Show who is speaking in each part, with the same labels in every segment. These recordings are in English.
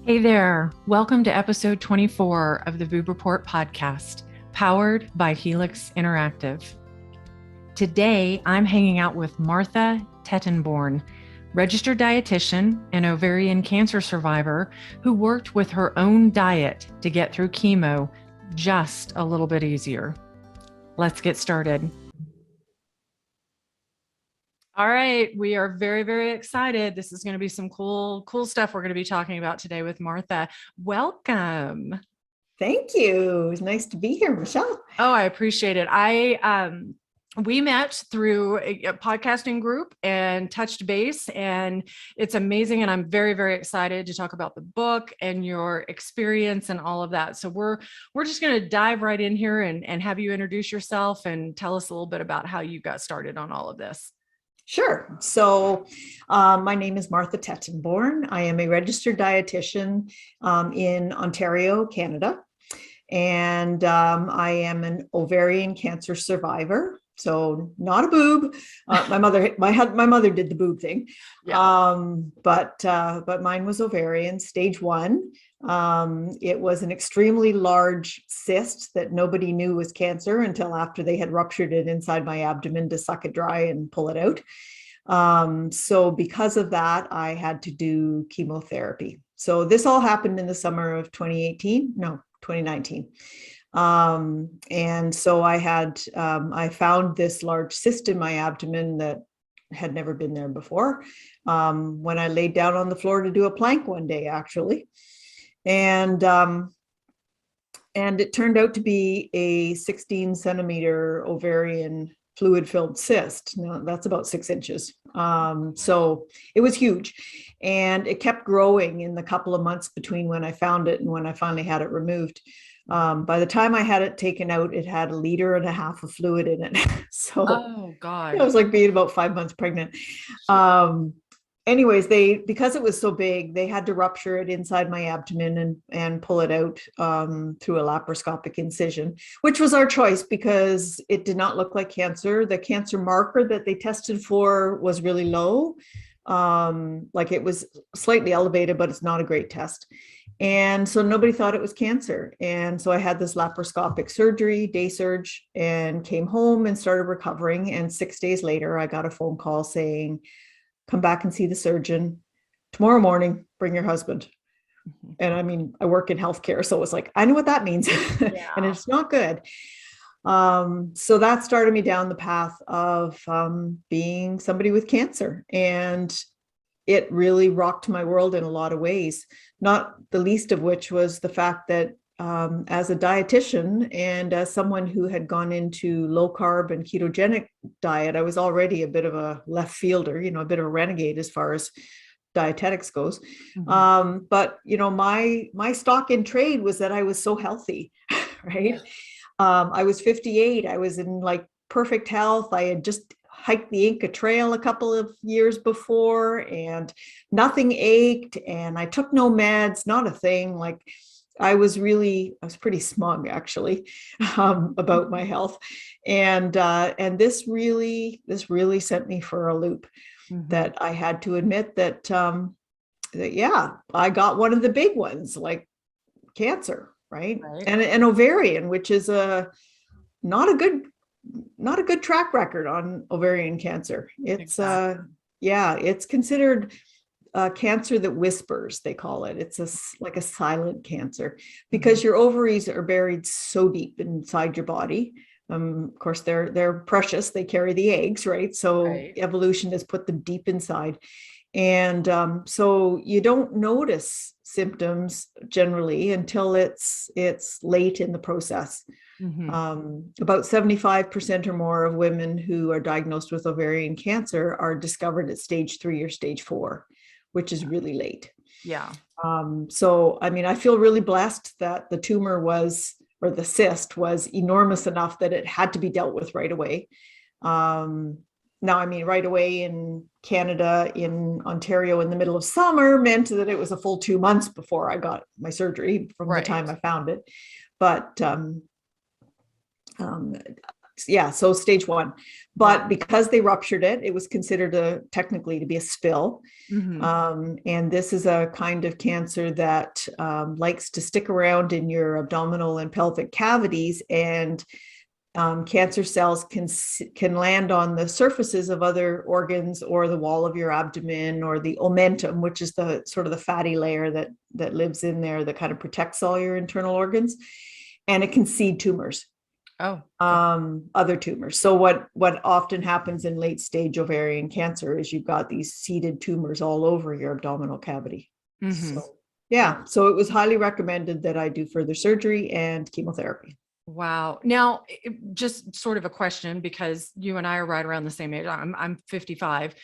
Speaker 1: Hey there. Welcome to episode 24 of the Boob Report podcast, powered by Helix Interactive. Today, I'm hanging out with Martha Tettenborn, registered dietitian and ovarian cancer survivor who worked with her own diet to get through chemo just a little bit easier. Let's get started. All right, we are very, very excited. This is going to be some cool stuff we're going to be talking about today with Martha. Welcome.
Speaker 2: Thank you. It's nice to be here, Michelle.
Speaker 1: Oh, I appreciate it. We met through a podcasting group and touched base, and it's amazing. And I'm very, very excited to talk about the book and your experience and all of that. So we're just going to dive right in here and have you introduce yourself and tell us a little bit about how you got started on all of this.
Speaker 2: Sure. So my name is Martha Tettenborn. I am a registered dietitian in Ontario, Canada. And I am an ovarian cancer survivor. So not a boob. My mother did the boob thing.
Speaker 1: Yeah.
Speaker 2: But mine was ovarian, stage 1. It was an extremely large cyst that nobody knew was cancer until after they had ruptured it inside my abdomen to suck it dry and pull it out. So because of that, I had to do chemotherapy. So this all happened in the summer of 2019. And so I found this large cyst in my abdomen that had never been there before, when I laid down on the floor to do a plank one day, actually. And it turned out to be a 16 centimeter ovarian fluid filled cyst. Now that's about 6 inches. So it was huge, and it kept growing in the couple of months between when I found it and when I finally had it removed. By the time I had it taken out, it had 1.5 liters of fluid in it. So
Speaker 1: Oh God.
Speaker 2: I was like being about 5 months pregnant. Anyways, because it was so big, they had to rupture it inside my abdomen and pull it out through a laparoscopic incision, which was our choice because it did not look like cancer. The cancer marker that they tested for was really low. Like it was slightly elevated, but it's not a great test. And so nobody thought it was cancer. And so I had this laparoscopic surgery, day surge, and came home and started recovering. And 6 days later, I got a phone call saying, come back and see the surgeon tomorrow morning, bring your husband. Mm-hmm. And I mean, I work in healthcare, so it was like, I know what that means. Yeah. And it's not good. So that started me down the path of being somebody with cancer. And it really rocked my world in a lot of ways, not the least of which was the fact that as a dietitian and as someone who had gone into low carb and ketogenic diet, I was already a bit of a left fielder, a bit of a renegade as far as dietetics goes. Mm-hmm. But my stock in trade was that I was so healthy, right? I was 58. I was in like perfect health. I had just hiked the Inca Trail a couple of years before, and nothing ached, and I took no meds, not a thing. Like I was pretty smug actually about my health, and this really sent me for a loop. Mm-hmm. That I had to admit that yeah, I got one of the big ones, like cancer, right? And ovarian, which is not a good track record on ovarian cancer. It's exactly. It's considered cancer that whispers, they call it. It's like a silent cancer because mm-hmm. your ovaries are buried so deep inside your body. Of course, they're precious. They carry the eggs, right? So evolution has put them deep inside. And so you don't notice symptoms generally until it's late in the process. Mm-hmm. About 75% or more of women who are diagnosed with ovarian cancer are discovered at stage 3 or stage 4, which is really late.
Speaker 1: Yeah.
Speaker 2: So, I mean, I feel really blessed that the tumor the cyst was enormous enough that it had to be dealt with right away. Now, I mean, right away in Canada, in Ontario, in the middle of summer meant that it was a full 2 months before I got my surgery from the time I found it. But Yeah, so stage 1. But
Speaker 1: Wow.
Speaker 2: because they ruptured it, it was considered technically to be a spill. And this is a kind of cancer that likes to stick around in your abdominal and pelvic cavities, and cancer cells can land on the surfaces of other organs or the wall of your abdomen or the omentum, which is the sort of the fatty layer that lives in there that kind of protects all your internal organs, and it can seed tumors.
Speaker 1: Oh.
Speaker 2: Other tumors. So what often happens in late stage ovarian cancer is you've got these seeded tumors all over your abdominal cavity. So yeah, so it was highly recommended that I do further surgery and chemotherapy.
Speaker 1: Wow. Now, just sort of a question, because you and I are right around the same age. I'm 55.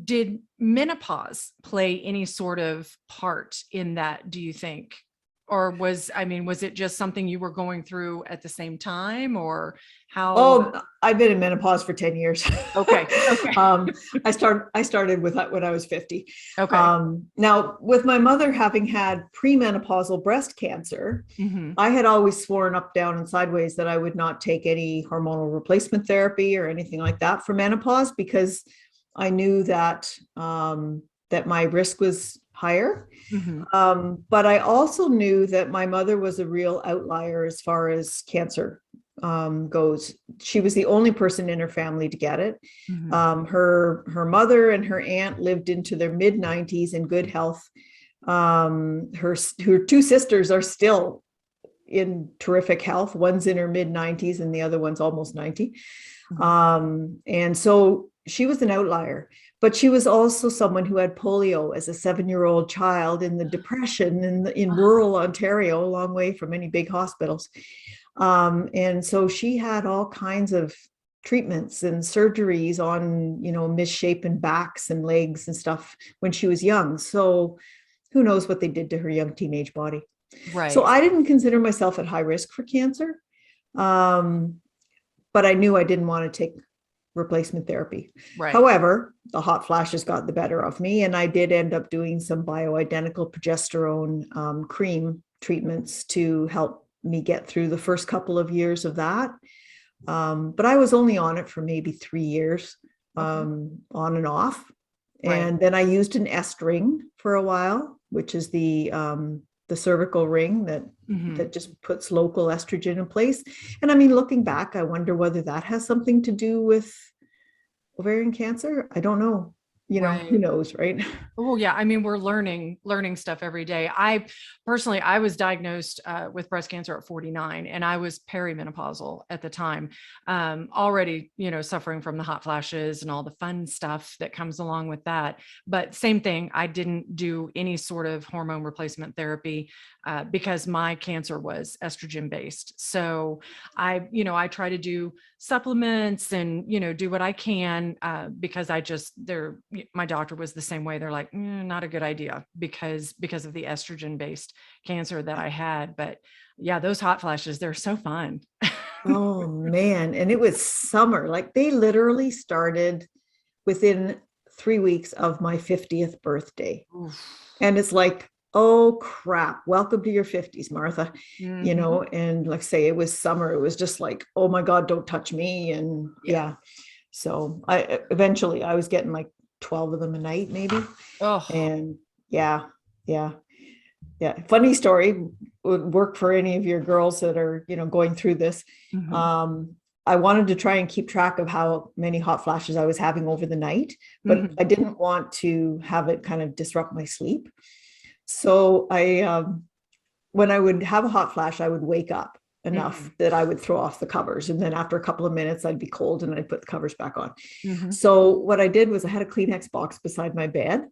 Speaker 1: Did menopause play any sort of part in that, do you think? Or was it just something you were going through at the same time, or how?
Speaker 2: Oh, I've been in menopause for 10 years.
Speaker 1: Okay. Okay.
Speaker 2: I started with that when I was 50.
Speaker 1: Okay.
Speaker 2: Now, with my mother having had premenopausal breast cancer, I had always sworn up, down, and sideways that I would not take any hormonal replacement therapy or anything like that for menopause, because I knew that that my risk was higher. But I also knew that my mother was a real outlier as far as cancer goes. She was the only person in her family to get it. Her mother and her aunt lived into their mid-90s in good health. Her 2 sisters are still in terrific health. One's in her mid-90s and the other one's almost 90. And so she was an outlier. But she was also someone who had polio as a 7-year-old child in the Depression in rural Ontario, a long way from any big hospitals. And so she had all kinds of treatments and surgeries on, misshapen backs and legs and stuff when she was young. So who knows what they did to her young teenage body.
Speaker 1: Right.
Speaker 2: So I didn't consider myself at high risk for cancer. But I knew I didn't want to take replacement therapy.
Speaker 1: Right.
Speaker 2: However, the hot flashes got the better of me, and I did end up doing some bioidentical progesterone cream treatments to help me get through the first couple of years of that. But I was only on it for maybe 3 years, on and off.
Speaker 1: Right.
Speaker 2: And then I used an est ring for a while, which is the cervical ring that just puts local estrogen in place. And I mean, looking back, I wonder whether that has something to do with ovarian cancer. I don't know. Who knows, right?
Speaker 1: Oh yeah. I mean, we're learning stuff every day. I was diagnosed with breast cancer at 49, and I was perimenopausal at the time, already, suffering from the hot flashes and all the fun stuff that comes along with that. But same thing, I didn't do any sort of hormone replacement therapy because my cancer was estrogen based. So I try to do supplements and, do what I can because my doctor was the same way. They're like, not a good idea because of the estrogen based cancer that I had. But yeah, those hot flashes, they're so fun.
Speaker 2: Oh man. And it was summer. Like they literally started within 3 weeks of my 50th birthday. Oof. And it's like, oh crap, welcome to your 50s, Martha. And like say it was summer. It was just like, oh my God, don't touch me. And yeah. So I was getting like 12 of them a night, maybe. Oh. And yeah. Funny story, would work for any of your girls that are, going through this. I wanted to try and keep track of how many hot flashes I was having over the night, but I didn't want to have it kind of disrupt my sleep. So when I would have a hot flash, I would wake up enough that I would throw off the covers. And then after a couple of minutes, I'd be cold and I'd put the covers back on. So what I did was I had a Kleenex box beside my bed.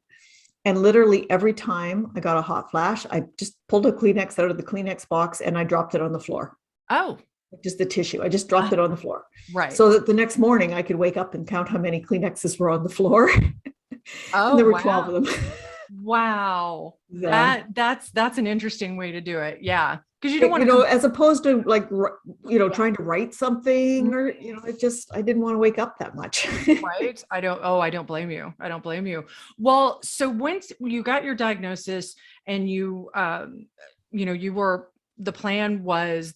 Speaker 2: And literally every time I got a hot flash, I just pulled a Kleenex out of the Kleenex box and I dropped it on the floor.
Speaker 1: Oh.
Speaker 2: Just the tissue. I just dropped it on the floor.
Speaker 1: Right.
Speaker 2: So that the next morning I could wake up and count how many Kleenexes were on the floor.
Speaker 1: Oh,
Speaker 2: and there were 12 of them.
Speaker 1: Wow. Yeah. That's an interesting way to do it. Yeah. Because you don't want
Speaker 2: to, as opposed to like, trying to write something or, I didn't want to wake up that much.
Speaker 1: Right. I don't blame you. Well, so once you got your diagnosis and you were the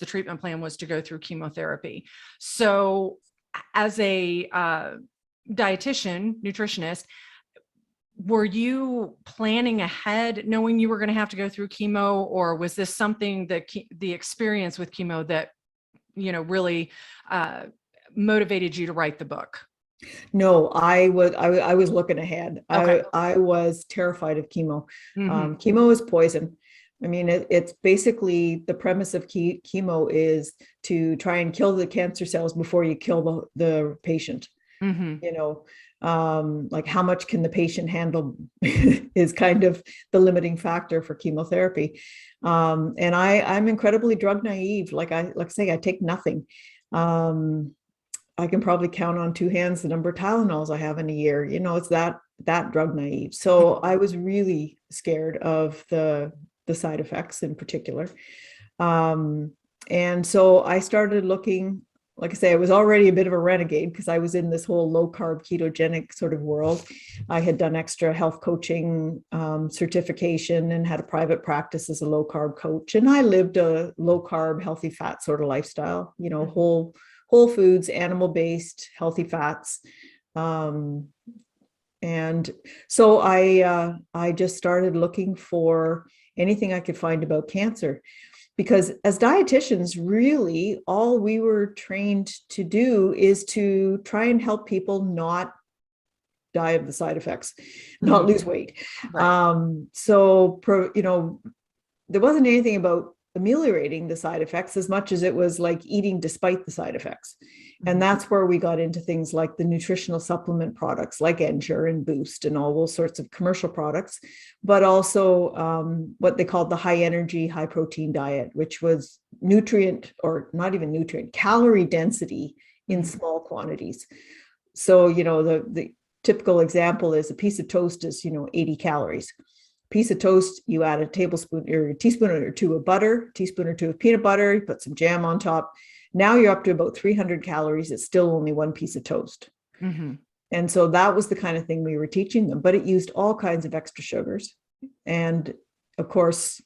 Speaker 1: treatment plan was to go through chemotherapy. So as a dietitian, nutritionist, were you planning ahead knowing you were going to have to go through chemo, or was this something that the experience with chemo that, really motivated you to write the book?
Speaker 2: No, I was looking ahead.
Speaker 1: Okay.
Speaker 2: I was terrified of chemo.
Speaker 1: Mm-hmm.
Speaker 2: Chemo is poison. I mean, it's basically the premise of chemo is to try and kill the cancer cells before you kill the patient.
Speaker 1: Mm-hmm.
Speaker 2: Like how much can the patient handle is kind of the limiting factor for chemotherapy. And I'm incredibly drug naive. Like I say, I take nothing. I can probably count on two hands the number of Tylenols I have in a year. It's that drug naive. So I was really scared of the side effects in particular. And so I started looking. Like I say, I was already a bit of a renegade because I was in this whole low carb ketogenic sort of world. I had done extra health coaching certification and had a private practice as a low carb coach. And I lived a low carb, healthy fat sort of lifestyle, whole foods, animal based, healthy fats. And so I just started looking for anything I could find about cancer. Because as dietitians, really, all we were trained to do is to try and help people not die of the side effects, not lose weight.
Speaker 1: Right.
Speaker 2: So, there wasn't anything about ameliorating the side effects as much as it was like eating despite the side effects. And that's where we got into things like the nutritional supplement products like Ensure and Boost and all those sorts of commercial products, but also what they called the high energy, high protein diet, which was nutrient or not even nutrient, calorie density in small quantities. So, the typical example is a piece of toast is, 80 calories. Piece of toast, you add a tablespoon or a teaspoon or two of butter, teaspoon or two of peanut butter, you put some jam on top. Now you're up to about 300 calories. It's still only one piece of toast.
Speaker 1: Mm-hmm.
Speaker 2: And so that was the kind of thing we were teaching them, but it used all kinds of extra sugars. And of course,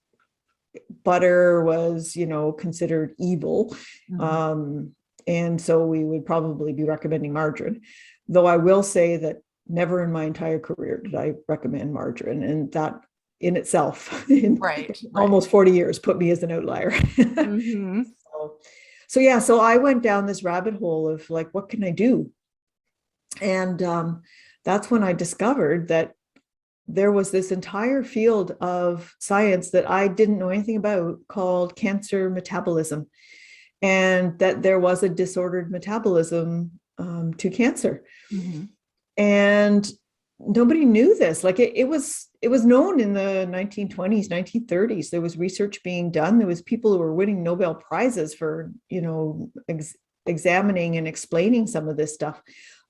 Speaker 2: butter was, considered evil. And so we would probably be recommending margarine. Though I will say that never in my entire career did I recommend margarine. And that in itself, in almost 40 years, put me as an outlier.
Speaker 1: Mm-hmm.
Speaker 2: So I went down this rabbit hole of like, what can I do? And that's when I discovered that there was this entire field of science that I didn't know anything about called cancer metabolism, and that there was a disordered metabolism to cancer.
Speaker 1: Mm-hmm.
Speaker 2: And nobody knew this. Like it was known in the 1920s, 1930s. There was research being done. There was people who were winning Nobel Prizes for, examining and explaining some of this stuff.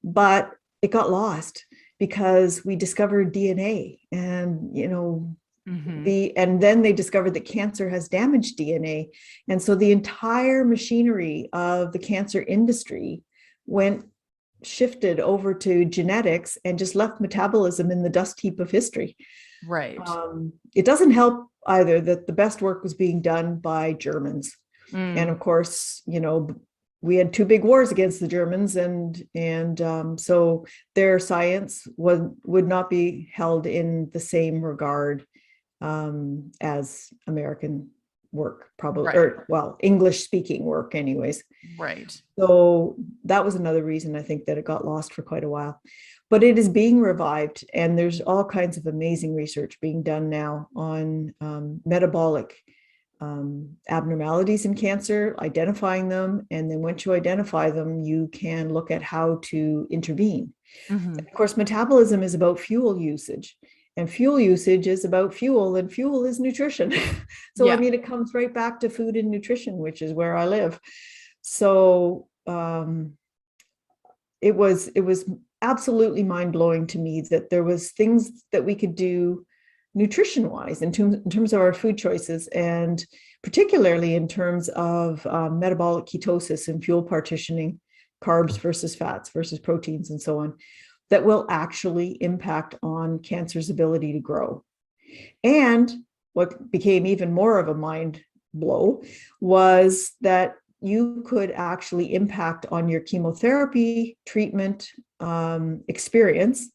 Speaker 2: But it got lost because we discovered DNA and, and then they discovered that cancer has damaged DNA. And so the entire machinery of the cancer industry shifted over to genetics and just left metabolism in the dust heap of history.
Speaker 1: Right.
Speaker 2: It doesn't help either that the best work was being done by Germans. And of course, we had two big wars against the Germans, and so their science would not be held in the same regard as American work, probably, or English speaking work anyways.
Speaker 1: Right.
Speaker 2: So that was another reason I think that it got lost for quite a while. But it is being revived, and there's all kinds of amazing research being done now on metabolic abnormalities in cancer, identifying them. And then once you identify them, you can look at how to intervene. Mm-hmm. Of course, metabolism is about fuel usage. And fuel usage is about fuel, and fuel is nutrition. So, I mean, it comes right back to food and nutrition, which is where I live. So it was absolutely mind-blowing to me that there was things that we could do nutrition-wise in terms of our food choices, and particularly in terms of metabolic ketosis and fuel partitioning, carbs versus fats versus proteins and so on, that will actually impact on cancer's ability to grow. And what became even more of a mind blow was that you could actually impact on your chemotherapy treatment experience,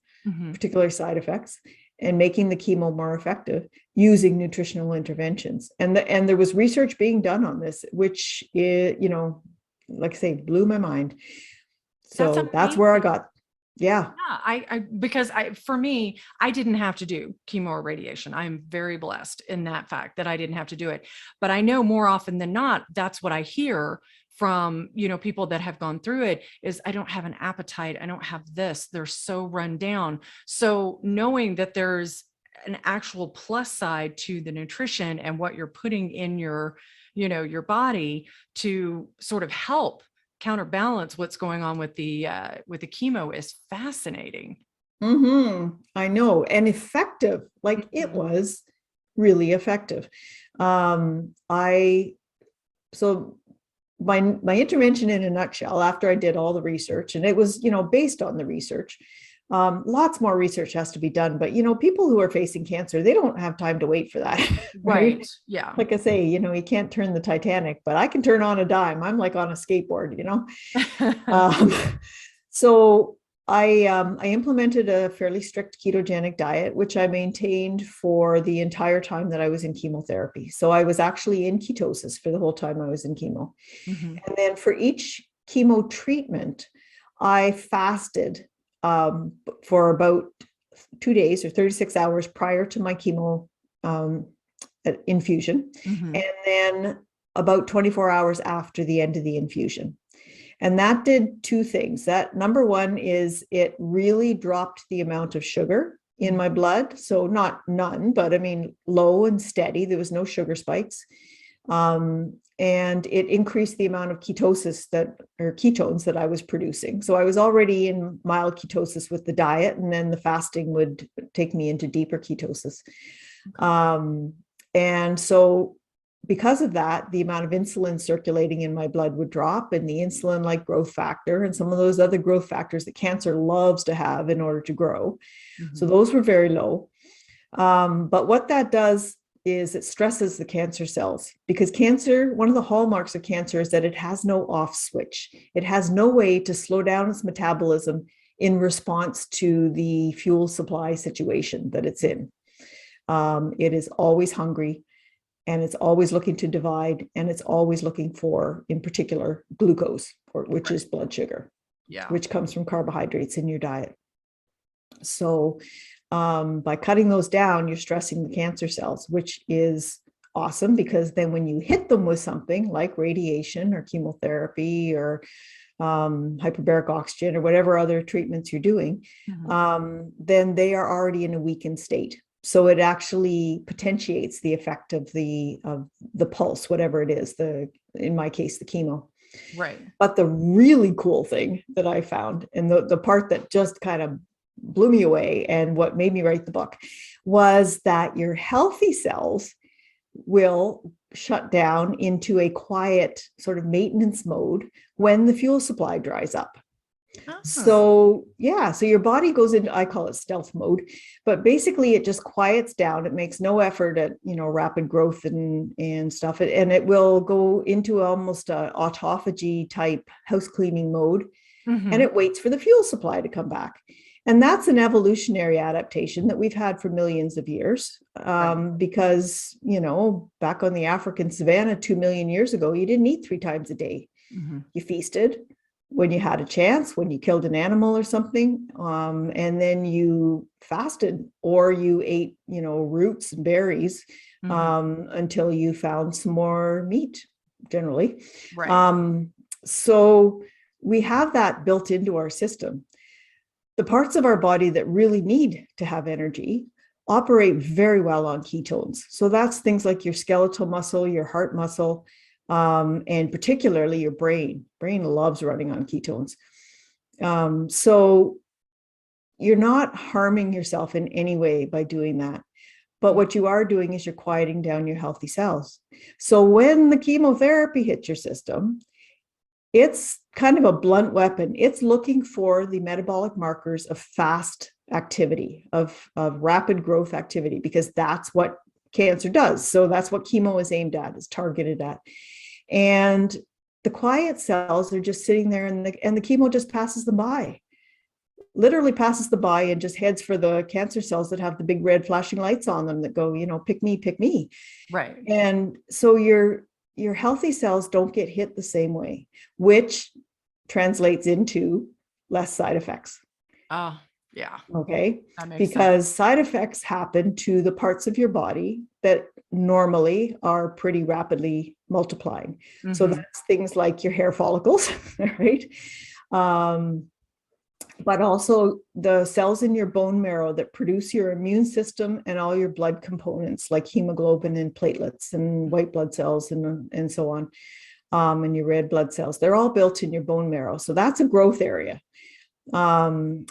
Speaker 2: particular side effects, and making the chemo more effective using nutritional interventions. And there was research being done on this, which is, like I say, blew my mind. So that's where I got. Yeah.
Speaker 1: For me, I didn't have to do chemo or radiation. I'm very blessed in that fact that I didn't have to do it. But I know more often than not, that's what I hear from, people that have gone through it is I don't have an appetite. I don't have this. They're so run down. So knowing that there's an actual plus side to the nutrition and what you're putting in your body to sort of help counterbalance what's going on with the chemo is fascinating.
Speaker 2: I know, and effective. Like it was really effective. So my intervention in a nutshell, after I did all the research, and it was based on the research. Lots more research has to be done, but people who are facing cancer, they don't have time to wait for that.
Speaker 1: Right. Yeah.
Speaker 2: Like I say, you can't turn the Titanic, but I can turn on a dime. I'm like on a skateboard, So I implemented a fairly strict ketogenic diet, which I maintained for the entire time that I was in chemotherapy. So I was actually in ketosis for the whole time I was in chemo. And then for each chemo treatment, I fasted for about 2 days or 36 hours prior to my chemo infusion, and then about 24 hours after the end of the infusion. And that did two things. That number one is it really dropped the amount of sugar in my blood. So not none, but I mean, low and steady. There was no sugar spikes. And it increased the amount of ketones that I was producing. So I was already in mild ketosis with the diet, and then the fasting would take me into deeper ketosis. And so because of that, the amount of insulin circulating in my blood would drop, and the insulin-like growth factor and some of those other growth factors that cancer loves to have in order to grow. So those were very low. But what that does is it stresses the cancer cells, because cancer, one of the hallmarks of cancer is that it has no off switch. It has no way to slow down its metabolism in response to the fuel supply situation that it's in. It is always hungry, and it's always looking to divide, and it's always looking for, in particular, glucose, which is blood sugar, which comes from carbohydrates in your diet. So by cutting those down, you're stressing the cancer cells, which is awesome, because then when you hit them with something like radiation or chemotherapy or hyperbaric oxygen or whatever other treatments you're doing, then they are already in a weakened state. So it actually potentiates the effect of the pulse, whatever it is, in my case, the chemo.
Speaker 1: Right.
Speaker 2: But the really cool thing that I found, and the part that just kind of blew me away and what made me write the book, was that your healthy cells will shut down into a quiet sort of maintenance mode when the fuel supply dries up. So your body goes into, I call it stealth mode, but basically it just quiets down. It makes no effort at, rapid growth and stuff. And it will go into almost a autophagy type house cleaning mode. And it waits for the fuel supply to come back. And that's an evolutionary adaptation that we've had for millions of years, because, back on the African savanna 2 million years ago, you didn't eat 3 times a day. You feasted when you had a chance, when you killed an animal or something, and then you fasted, or you ate, roots and berries until you found some more meat, generally. So we have that built into our system. The parts of our body that really need to have energy operate very well on ketones. So that's things like your skeletal muscle, your heart muscle, and particularly your brain. Brain loves running on ketones. So you're not harming yourself in any way by doing that. But what you are doing is you're quieting down your healthy cells. So when the chemotherapy hits your system, it's kind of a blunt weapon. It's looking for the metabolic markers of fast activity, of rapid growth activity, because that's what cancer does. So that's what chemo is aimed at, is targeted at. And the quiet cells are just sitting there, and the chemo just passes them by, literally passes them by, and just heads for the cancer cells that have the big red flashing lights on them that go, pick me, pick me.
Speaker 1: Right.
Speaker 2: And so your healthy cells don't get hit the same way, which translates into less side effects.
Speaker 1: Oh, yeah.
Speaker 2: Okay.
Speaker 1: That makes
Speaker 2: Because
Speaker 1: sense.
Speaker 2: side effects happen to the parts of your body that normally are pretty rapidly multiplying. So that's things like your hair follicles, right? But also the cells in your bone marrow that produce your immune system and all your blood components like hemoglobin and platelets and white blood cells and so on, and your red blood cells. They're all built in your bone marrow. So that's a growth area. And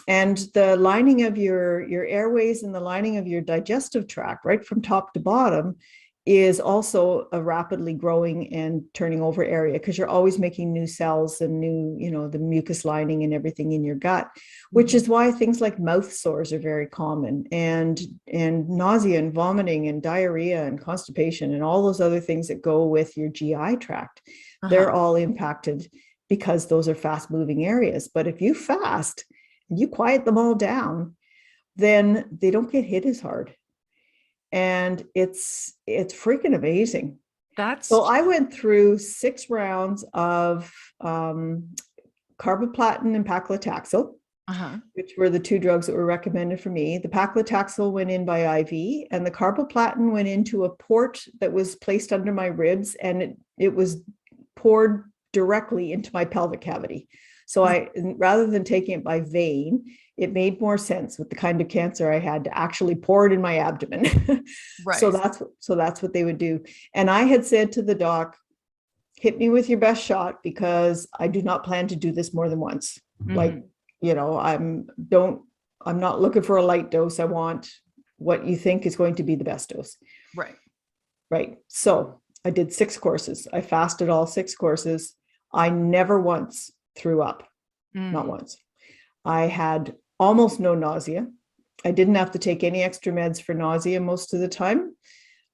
Speaker 2: the lining of your airways and the lining of your digestive tract, right from top to bottom, is also a rapidly growing and turning over area, because you're always making new cells and new, the mucus lining and everything in your gut, which is why things like mouth sores are very common, and nausea and vomiting and diarrhea and constipation and all those other things that go with your GI tract. They're all impacted because those are fast moving areas. But if you fast and you quiet them all down, then they don't get hit as hard. And it's freaking amazing. So I went through 6 rounds of carboplatin and paclitaxel, which were the 2 drugs that were recommended for me. The paclitaxel went in by IV, and the carboplatin went into a port that was placed under my ribs, and it was poured directly into my pelvic cavity. So rather than taking it by vein, it made more sense with the kind of cancer I had to actually pour it in my abdomen. Right. So that's what they would do. And I had said to the doc, hit me with your best shot, because I do not plan to do this more than once. Like, I'm not looking for a light dose. I want what you think is going to be the best dose.
Speaker 1: Right.
Speaker 2: Right. So I did 6 courses. I fasted all 6 courses. I never once threw up. Not once. I had almost no nausea. I didn't have to take any extra meds for nausea most of the time.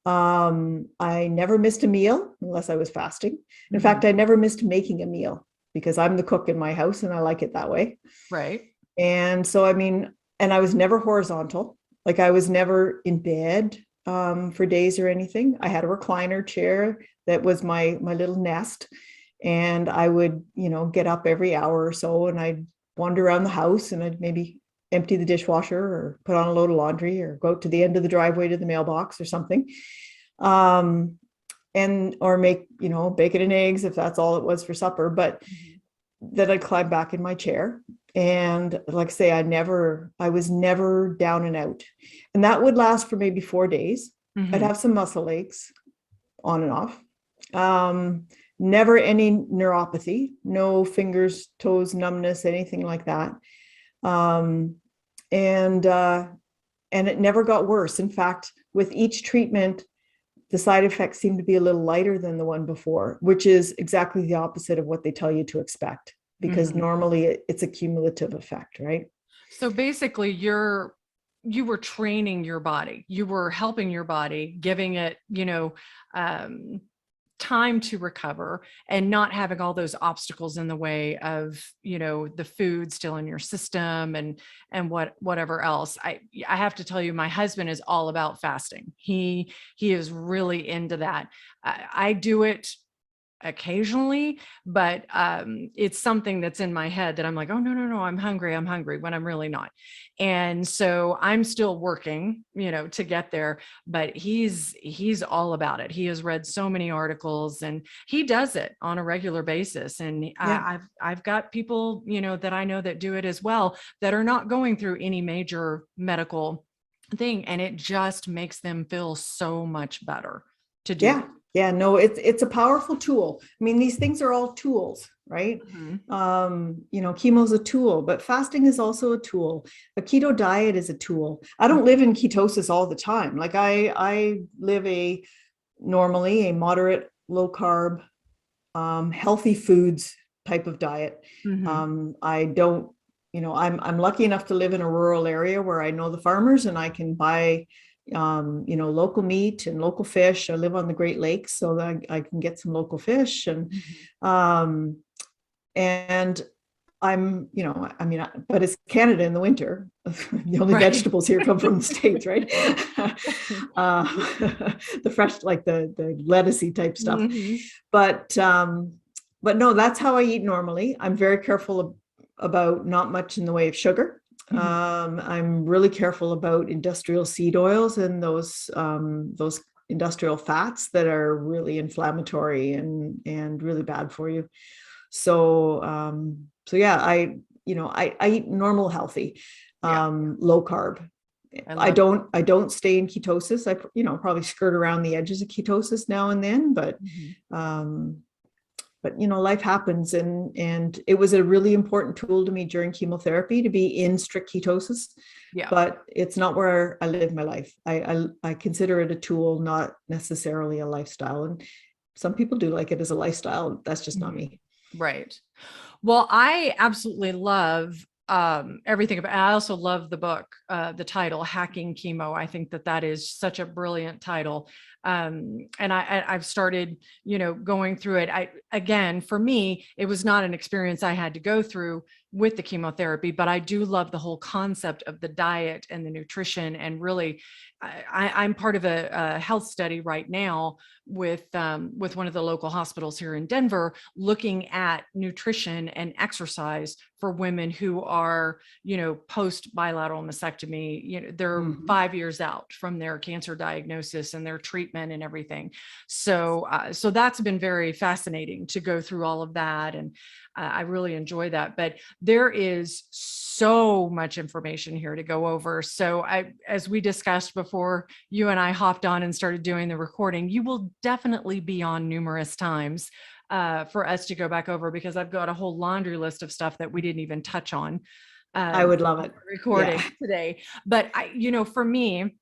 Speaker 2: I never missed a meal unless I was fasting. In fact, I never missed making a meal, because I'm the cook in my house and I like it that way.
Speaker 1: Right.
Speaker 2: And so, and I was never horizontal. Like, I was never in bed for days or anything. I had a recliner chair that was my little nest. And I would, get up every hour or so, and I'd wander around the house, and I'd maybe empty the dishwasher or put on a load of laundry or go out to the end of the driveway to the mailbox or something. Or make, bacon and eggs if that's all it was for supper. But then I'd climb back in my chair. And like I say, I was never down and out. And that would last for maybe 4 days. I'd have some muscle aches on and off. Never any neuropathy, no fingers, toes, numbness, anything like that. And it never got worse. In fact, with each treatment, the side effects seem to be a little lighter than the one before, which is exactly the opposite of what they tell you to expect, because normally it's a cumulative effect, right?
Speaker 1: So basically you were training your body, you were helping your body, giving it, time to recover, and not having all those obstacles in the way of, the food still in your system and whatever else. I have to tell you, my husband is all about fasting. He is really into that. I do it occasionally, but it's something that's in my head that I'm like, oh, no, I'm hungry when I'm really not. And so I'm still working, to get there, but he's all about it. He has read so many articles, and he does it on a regular basis. And I've got people, that I know that do it as well, that are not going through any major medical thing. And it just makes them feel so much better to do it.
Speaker 2: Yeah, no, it's a powerful tool. I mean, these things are all tools, right? Chemo is a tool, but fasting is also a tool. A keto diet is a tool. I don't live in ketosis all the time. Like, I live normally a moderate, low carb, healthy foods type of diet. I don't, I'm lucky enough to live in a rural area where I know the farmers, and I can buy, local meat and local fish. I live on the Great Lakes, so that I can get some local fish, and but it's Canada in the winter. The only vegetables here come from the States, right? The fresh, like the lettucey type stuff. But no, that's how I eat normally. I'm very careful about not much in the way of sugar. I'm really careful about industrial seed oils and those industrial fats that are really inflammatory and really bad for you. So yeah, I eat normal, healthy, low carb. I don't stay in ketosis. I probably skirt around the edges of ketosis now and then, but life happens, and it was a really important tool to me during chemotherapy to be in strict ketosis. But it's not where I live my life. I consider it a tool, not necessarily a lifestyle. And some people do like it as a lifestyle. That's just not me.
Speaker 1: Right. Well, I absolutely love everything about it. I also love the book, the title, Hacking Chemo. I think that is such a brilliant title. And I've started, going through it. Again, for me, it was not an experience I had to go through with the chemotherapy, but I do love the whole concept of the diet and the nutrition. And really, I'm part of a health study right now with one of the local hospitals here in Denver, looking at nutrition and exercise for women who are, post bilateral mastectomy. They're 5 years out from their cancer diagnosis and their treatment and everything. So that's been very fascinating to go through all of that. And I really enjoy that, but there is so much information here to go over. So as we discussed before you and I hopped on and started doing the recording, you will definitely be on numerous times for us to go back over, because I've got a whole laundry list of stuff that we didn't even touch on.
Speaker 2: I would love it.
Speaker 1: Recording today. But for me,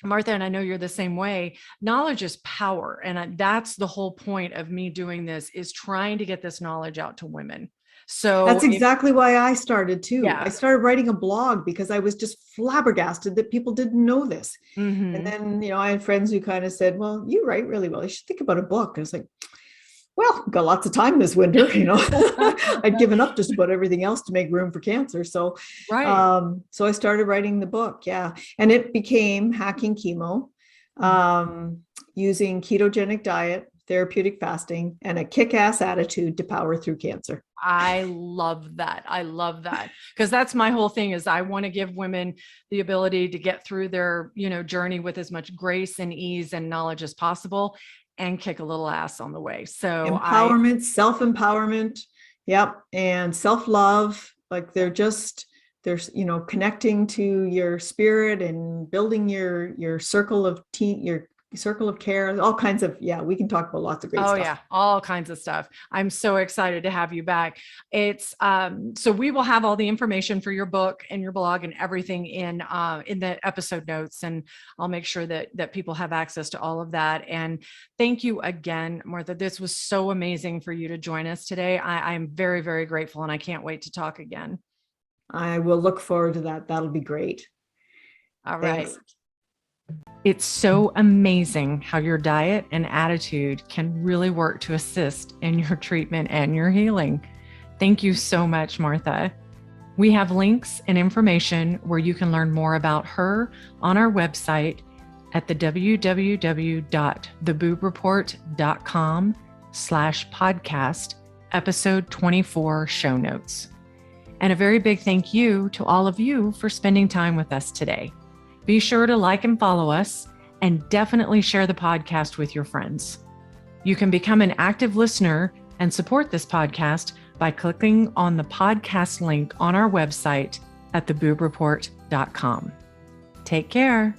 Speaker 1: Martha, and I know you're the same way, knowledge is power. And that's the whole point of me doing this, is trying to get this knowledge out to women. So
Speaker 2: that's exactly why I started too.
Speaker 1: Yeah.
Speaker 2: I started writing a blog because I was just flabbergasted that people didn't know this. And then, I had friends who kind of said, well, you write really well. You should think about a book. I was like, well, got lots of time this winter, I'd given up just about everything else to make room for cancer. So, so I started writing the book. Yeah. And it became Hacking Chemo, using ketogenic diet, therapeutic fasting, and a kick-ass attitude to power through cancer.
Speaker 1: I love that. I love that, because that's my whole thing, is I want to give women the ability to get through their, journey with as much grace and ease and knowledge as possible, and kick a little ass on the way. So
Speaker 2: empowerment, self-empowerment. Yep. And self-love, like they're connecting to your spirit and building your circle of your circle of care, all kinds of, we can talk about lots of great stuff.
Speaker 1: Yeah, all kinds of stuff. I'm so excited to have you back. It's so we will have all the information for your book and your blog and everything in the episode notes, and I'll make sure that people have access to all of that. And thank you again, Martha. This was so amazing for you to join us today. I'm very, very grateful, and I can't wait to talk again.
Speaker 2: I will look forward to that. That'll be great.
Speaker 1: All right. Thanks. It's so amazing how your diet and attitude can really work to assist in your treatment and your healing. Thank you so much, Martha. We have links and information where you can learn more about her on our website at the www.theboobreport.com/podcast, episode 24 show notes. And a very big thank you to all of you for spending time with us today. Be sure to like and follow us, and definitely share the podcast with your friends. You can become an active listener and support this podcast by clicking on the podcast link on our website at theboobreport.com. Take care.